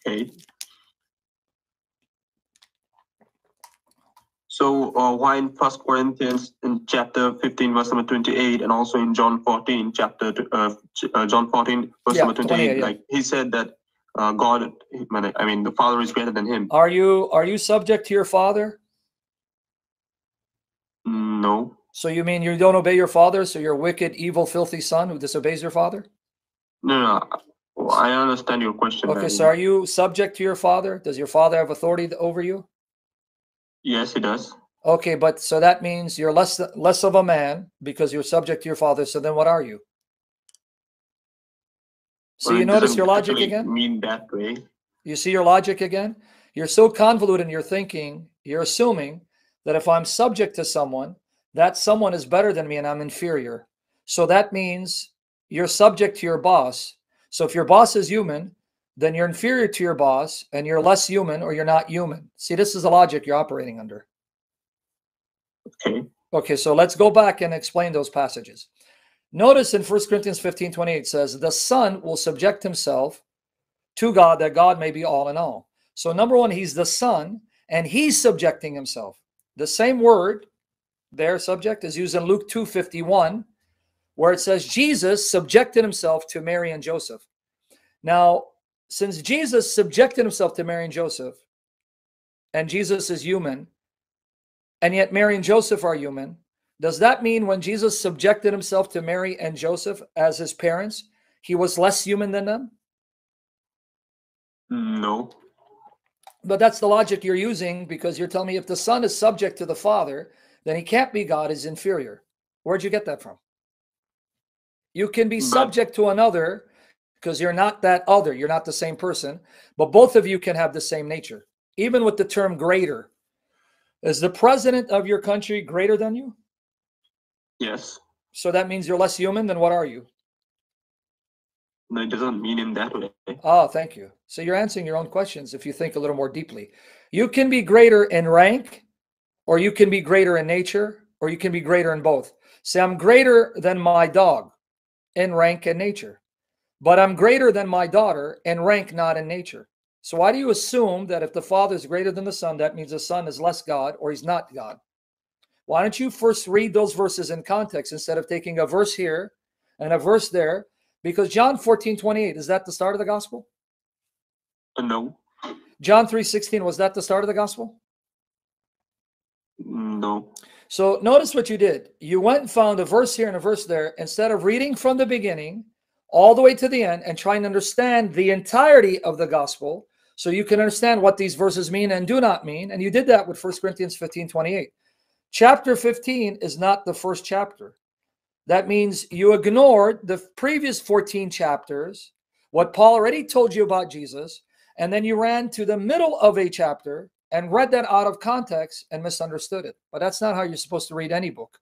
Okay. So why in 1 Corinthians in chapter 15 verse number 28 and also in John 14 John 14 verse number 28, like he said that God, I mean the Father is greater than him. Are you subject to your father? No. So you mean you don't obey your father, so you're a wicked, evil, filthy son who disobeys your father? No. I understand your question. Okay, so are you subject to your father? Does your father have authority over you? Yes, he does. Okay, but so that means you're less of a man because you're subject to your father. So then what are you? So you notice your logic again? Mean that way. You see your logic again? You're so convoluted in your thinking, you're assuming that if I'm subject to someone, that someone is better than me and I'm inferior. So that means you're subject to your boss. So if your boss is human, then you're inferior to your boss and you're less human or you're not human. See, this is the logic you're operating under. Okay, so let's go back and explain those passages. Notice in 1 Corinthians 15:28 says, the Son will subject himself to God that God may be all in all. So number one, he's the Son and he's subjecting himself. The same word there, subject, is used in Luke 2:51, where it says Jesus subjected himself to Mary and Joseph. Now, since Jesus subjected himself to Mary and Joseph, and Jesus is human, and yet Mary and Joseph are human, does that mean when Jesus subjected himself to Mary and Joseph as his parents, he was less human than them? No. But that's the logic you're using, because you're telling me if the Son is subject to the Father, then he can't be God, is inferior. Where'd you get that from? You can be subject to another because you're not that other. You're not the same person, but both of you can have the same nature. Even with the term greater. Is the president of your country greater than you? Yes. So that means you're less human than what are you? No, it doesn't mean in that way. Oh, thank you. So you're answering your own questions if you think a little more deeply. You can be greater in rank, or you can be greater in nature, or you can be greater in both. Say, I'm greater than my dog in rank and nature, but I'm greater than my daughter in rank, not in nature. So why do you assume that if the Father is greater than the Son, that means the Son is less God or he's not God? Why don't you first read those verses in context instead of taking a verse here and a verse there? Because John 14:28, is that the start of the gospel? No. John 3:16, was that the start of the gospel? No. So notice what you did. You went and found a verse here and a verse there instead of reading from the beginning all the way to the end and trying to understand the entirety of the gospel so you can understand what these verses mean and do not mean. And you did that with 1 Corinthians 15:28. Chapter 15 is not the first chapter. That means you ignored the previous 14 chapters, what Paul already told you about Jesus, and then you ran to the middle of a chapter and read that out of context and misunderstood it. But that's not how you're supposed to read any book.